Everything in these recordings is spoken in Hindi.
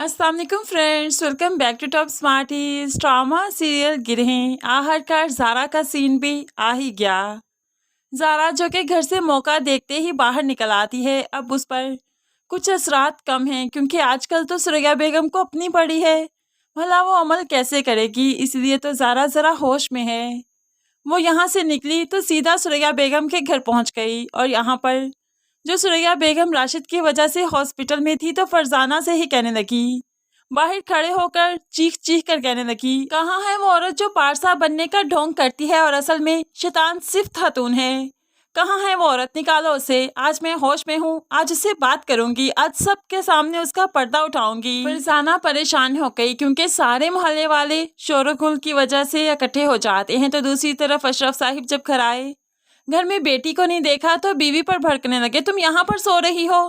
अस्सलाम वालेकुम friends, welcome back to Top Smarties. Drama serial Girhein आखिरकार ज़ारा का सीन भी आ ही गया। ज़ारा जो कि घर से मौका देखते ही बाहर निकल आती है, अब उस पर कुछ असरात कम हैं क्योंकि आजकल तो सुरैया बेगम को अपनी पड़ी है। भला वो अमल कैसे करेगी, इसलिए तो ज़ारा ज़रा होश में है। वो यहाँ से निकली तो सीधा सुरैया बेगम के घर पहुँच गई और यहाँ पर जो सुरैया बेगम राशिद की वजह से हॉस्पिटल में थी तो फरजाना से ही कहने लगी, बाहर खड़े होकर चीख चीख कर कहने लगी, कहाँ है वो औरत जो पारसा बनने का ढोंग करती है और असल में शैतान सिर्फ खातून है। कहाँ है वो औरत, निकालो उसे। आज मैं होश में हूँ, आज उससे बात करूंगी, आज सबके सामने उसका पर्दा उठाऊंगी। फरजाना परेशान हो गई क्योंकि सारे मोहल्ले वाले शोरगुल की वजह से इकट्ठे हो जाते हैं। तो दूसरी तरफ अशरफ साहिब जब घर आए, घर में बेटी को नहीं देखा तो बीवी पर भड़कने लगे, तुम यहाँ पर सो रही हो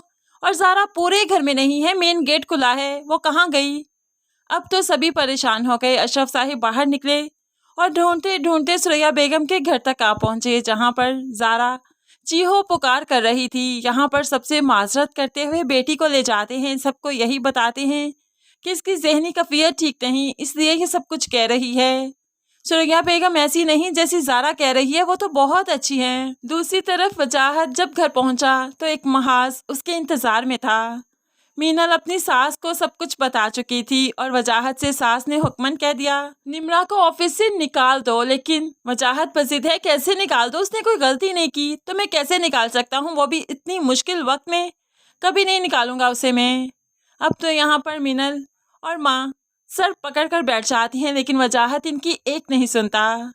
और ज़ारा पूरे घर में नहीं है, मेन गेट खुला है, वो कहाँ गई। अब तो सभी परेशान हो गए। अशरफ साहिब बाहर निकले और ढूंढते ढूंढते सुरैया बेगम के घर तक आ पहुंचे, जहाँ पर ज़ारा चीहो पुकार कर रही थी। यहाँ पर सबसे माजरत करते हुए बेटी को ले जाते हैं, सबको यही बताते हैं कि इसकी जहनी कफियत ठीक नहीं, इसलिए ये सब कुछ कह रही है। सुरैया बेगम ऐसी नहीं जैसी ज़ारा कह रही है, वो तो बहुत अच्छी है। दूसरी तरफ वजाहत जब घर पहुंचा तो एक महाज उसके इंतजार में था। मीनल अपनी सास को सब कुछ बता चुकी थी और वजाहत से सास ने हुक्मन कह दिया, निम्रा को ऑफिस से निकाल दो। लेकिन वजाहत बज़िद है, कैसे निकाल दो, उसने कोई गलती नहीं की तो मैं कैसे निकाल सकता हूँ, वो भी इतनी मुश्किल वक्त में, कभी नहीं निकालूंगा उसे मैं। अब तो यहाँ पर मीनल और माँ सर पकड़ कर बैठ जाती हैं, लेकिन वजाहत इनकी एक नहीं सुनता।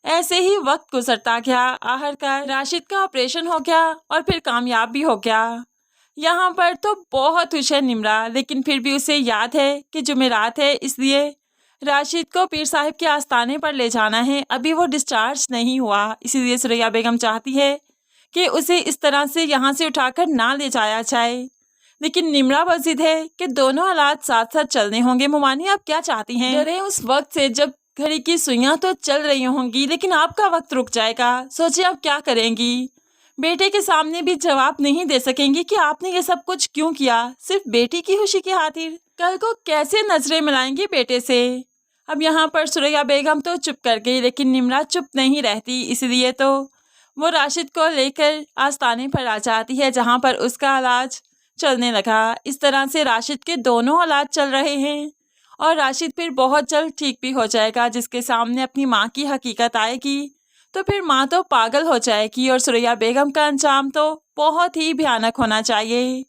ऐसे ही वक्त गुजरता गया। आखिरकार राशिद का ऑपरेशन हो गया और फिर कामयाब भी हो गया। यहाँ पर तो बहुत खुश है निम्रा, लेकिन फिर भी उसे याद है कि जुमेरात है, इसलिए राशिद को पीर साहिब के आस्थाने पर ले जाना है। अभी वो डिस्चार्ज नहीं हुआ, इसीलिए सुरैया बेगम चाहती है कि उसे इस तरह से यहाँ से उठाकर ना ले जाया जाए। लेकिन निम्रा बज़िद है कि दोनों हालात साथ साथ चलने होंगे। मुमानी, आप क्या चाहती हैं? डरे उस वक्त से जब घड़ी की सुइयां तो चल रही होंगी, लेकिन आपका वक्त रुक जाएगा। सोचिए आप क्या करेंगी। बेटे के सामने भी जवाब नहीं दे सकेंगी कि आपने ये सब कुछ क्यों किया, सिर्फ बेटी की खुशी की खातिर। कल को कैसे नजरें मिलाएंगी बेटे से। अब यहाँ पर सुरैया बेगम तो चुप कर गई, लेकिन निम्रा चुप नहीं रहती, इसलिए तो वो राशिद को लेकर आस्थाने पर आ जाती है, जहाँ पर उसका इलाज चलने लगा। इस तरह से राशिद के दोनों हालात चल रहे हैं और राशिद फिर बहुत जल्द ठीक भी हो जाएगा। जिसके सामने अपनी माँ की हकीकत आएगी तो फिर माँ तो पागल हो जाएगी और सुरैया बेगम का अंजाम तो बहुत ही भयानक होना चाहिए।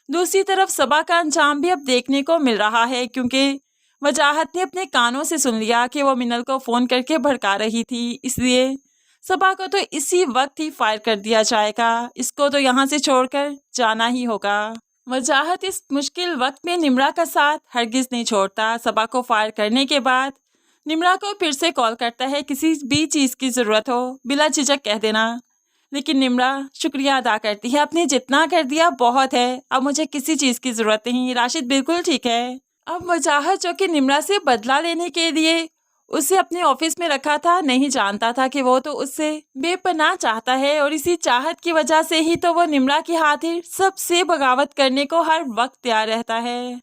दूसरी तरफ सबा का अंजाम भी अब देखने को मिल रहा है, क्योंकि वजाहत ने अपने कानों से सुन लिया कि वो मिनल को फ़ोन करके भड़का रही थी, इसलिए सबा को तो इसी वक्त ही फायर कर दिया जाएगा। इसको तो यहाँ से छोड़कर जाना ही होगा। वजाहत इस मुश्किल वक्त में निम्रा का साथ हरगिज नहीं छोड़ता। सबा को फायर करने के बाद निम्रा को फिर से कॉल करता है, किसी भी चीज़ की ज़रूरत हो बिला झिझक कह देना। लेकिन निम्रा शुक्रिया अदा करती है, आपने जितना कर दिया बहुत है, अब मुझे किसी चीज़ की ज़रूरत नहीं, राशिद बिल्कुल ठीक है। अब वजाहत जो कि निम्रा से बदला लेने के लिए उसे अपने ऑफिस में रखा था, नहीं जानता था कि वो तो उससे बेपनाह चाहता है और इसी चाहत की वजह से ही तो वो निम्रा की खातिर सबसे बगावत करने को हर वक्त तैयार रहता है।